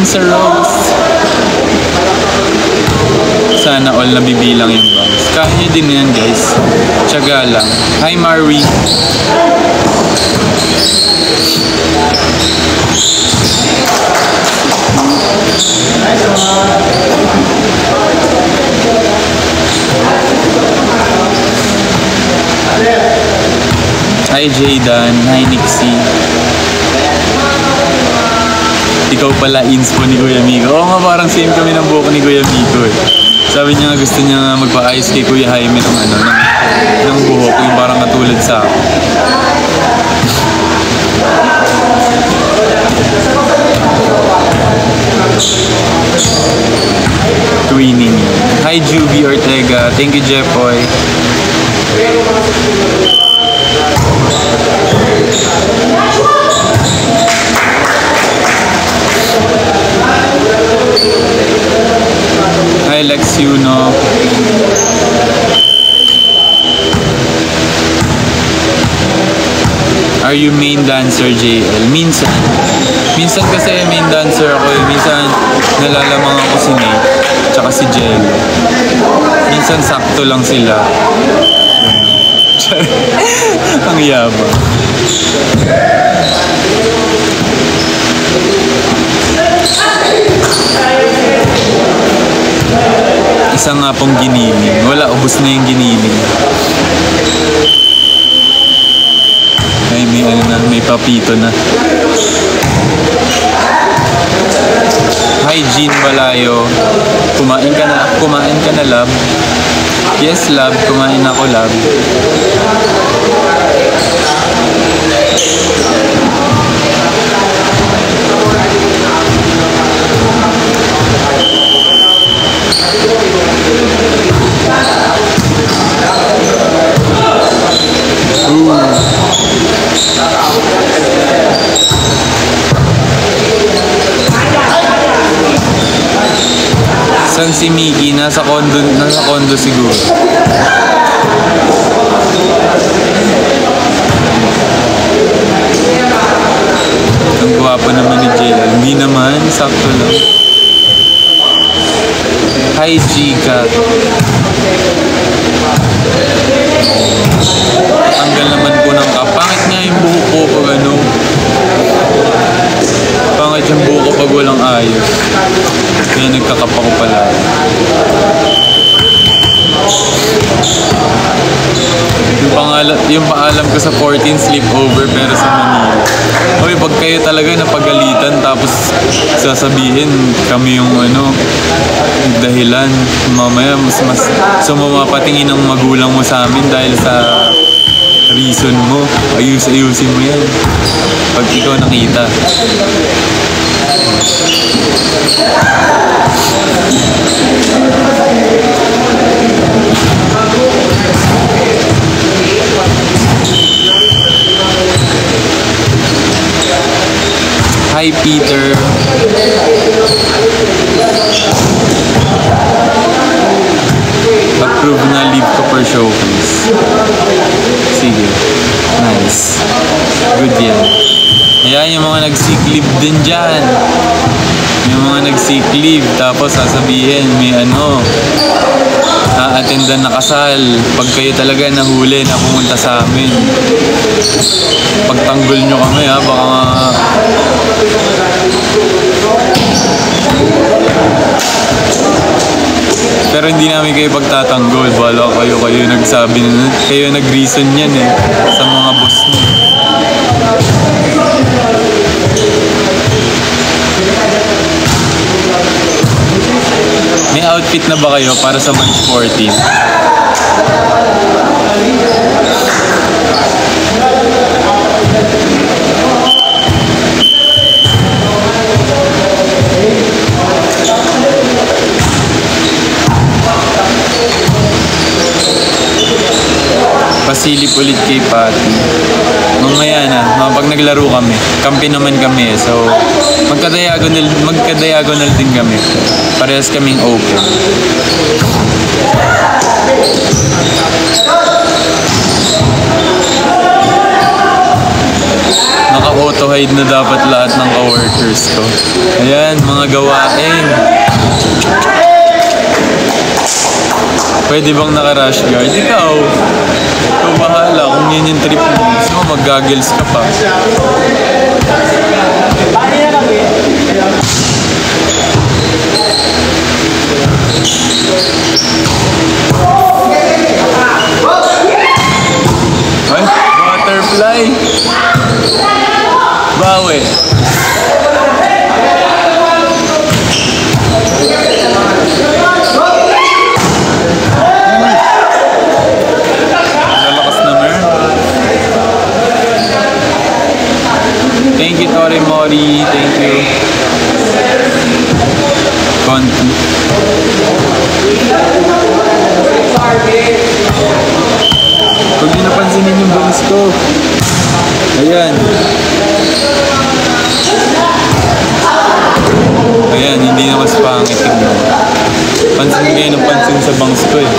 sa roast. Sana all nabibilang yung bangs. Kaya din yan guys. Tiyaga lang. Hi Marwi. Hi Jaydan. Hi Nixie. Ikaw pala inspo ni Kuya Miko. Oo nga, parang same kami ng buhok ni Kuya Miko eh. Sabi niya nga gusto niya magpa-ayos kay Kuya Jaime ng ano, ng buhok, yung parang katulad sa akin. Twinning. Hi Juby Ortega. Thank you Jepoy. Hi Lex Yuno. Are you main dancer JL? Minsan. Minsan kasi main dancer ako eh. Minsan nalalamang ako si Nate tsaka si JL. Minsan sakto lang sila. Ang yabang. Isa nga pong giniling. Wala, ubos na yung giniling. Ay, may ano na, may papito na. Hi, Jean Balayo. Kumain ka na, love? Yes, love. Kumain ako, love. San si Mickey? Nasa condo siguro. Ang gwapo naman ni JL. Hindi naman, sakto lang. Hi Gika. Tanggal naman po ng kapangit nga yung buhok ko pag ano. Pangit yung buhok ko pag walang ayos. Kaya nagkakapa ko pala. Yung paalam ko sa 14 sleepover pero sa Manila. Hoy, pag kayo talaga napagalitan tapos sasabihin kami yung ano, dahilan, mamaya mas sumapatingin ng magulang mo sa amin dahil sa reason mo. Ayusin mo yan pag ikaw nakita. Hi Peter. Approve na leave ko per showcase. Sige. Nice. Good yan. Ayan yung mga nag-sick leave din dyan. Yung mga nag-sick leave tapos sasabihin may ano, a-attendan na kasal. Pag kayo talaga nahuli na pumunta sa amin, pagtanggol nyo kami ha, baka pero hindi namin kayo pagtatanggol. Bala kayo nagsabi na, kayo nag-reason yan eh sa mga boss mo. May outfit na ba kayo para sa March 14? Pasilip ulit kay Patty. Mamaya na, pag naglaro kami, kampi naman kami so magka-diagonal din kami. Parehas kaming open. Naka-auto hide na dapat lahat ng ka-workers ko. Ayan, mga gawain. Pwede bang naka-rush guard? Ikaw bahala kung yan yung trip mo. Gusto mo mag-goggles ka pa. Ay, butterfly. Bawi. Lalakas na mer. Thank you, Tori Mori. Thank you. Conti. Huwag niyo napansinin yung bangs ko. Ayan. Ayan, hindi na mas pangit tignan. Pansin kayo ng pansin sa bangs ko eh.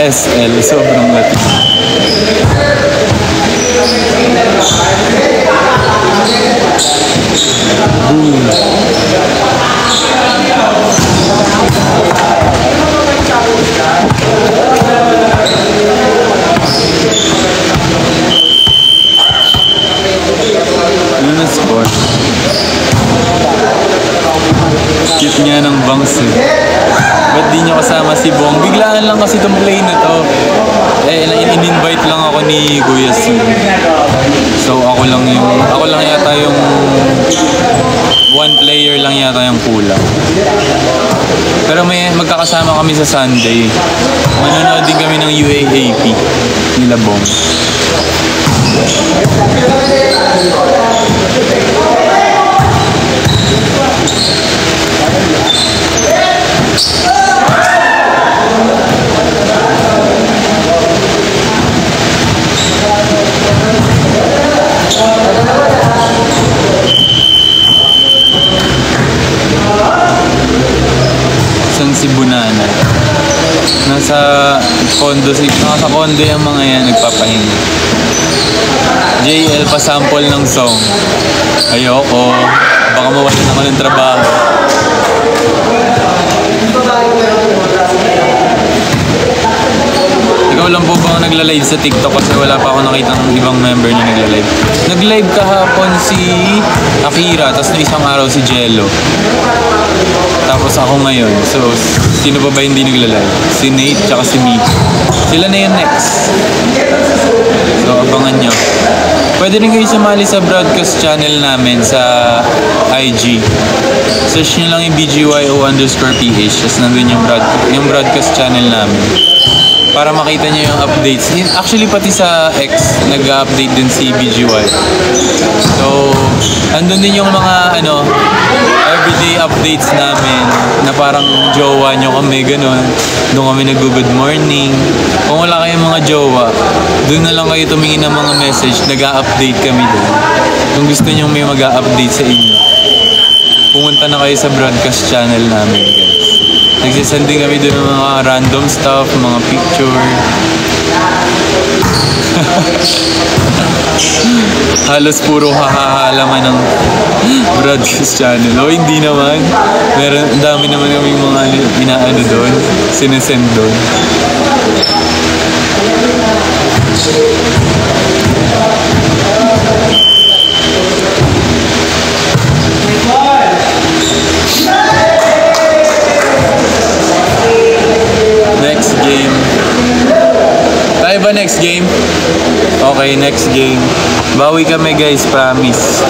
SL, sobrang lati. Boom. Yun ang sport. Cute nga ng bangs eh. Ba't di nyo kasama si Bong? Biglaan lang kasi itong play na to. Eh, in-invite lang ako ni Kuya Su. So ako lang yata yung one player lang yata yung kulang. Pero may magkakasama kami sa Sunday. Manonood din kami ng UAAP nila Bong. San si Bunana? Nasa condo yung mga yan nagpapahinga. JL pa-sample ng song. Ayoko. Baka mawalan ako ng trabaho. Ikaw lang po ba ang nagla-live sa TikTok kasi wala pa ako nakitang ibang member na nagla-live. Nag-live kahapon si Akira, tapos na isang araw si Jello. Tapos ako ngayon. So, sino pa ba hindi nagla-live? Si Nate tsaka si Miki. Sila na yun next. So, abangan nyo. Pwede rin kayo sumali sa broadcast channel namin sa IG. Search nyo lang yung BGYO_PH. Tapos nandun yung broadcast channel namin. Para makita nyo yung updates. Actually, pati sa X, nag-update din si BGY. So, andun din yung mga, everyday updates namin na parang jowa nyo kami, ganun. Doon kami nag-good morning. Kung wala kayong mga jowa, doon na lang kayo tumingin ng mga message, nag-update kami doon. Kung gusto nyo may mag-update sa inyo, pumunta na kayo sa broadcast channel namin, guys. Nagsisend din kami doon ng mga random stuff, mga picture. Halos puro hahalaman ng broadcast channel. O hindi naman. Ang dami naman kaming mga inaano doon. Sinesend doon. Next game. Tayo ba next game? Okay, next game. Bawi kami guys, promise.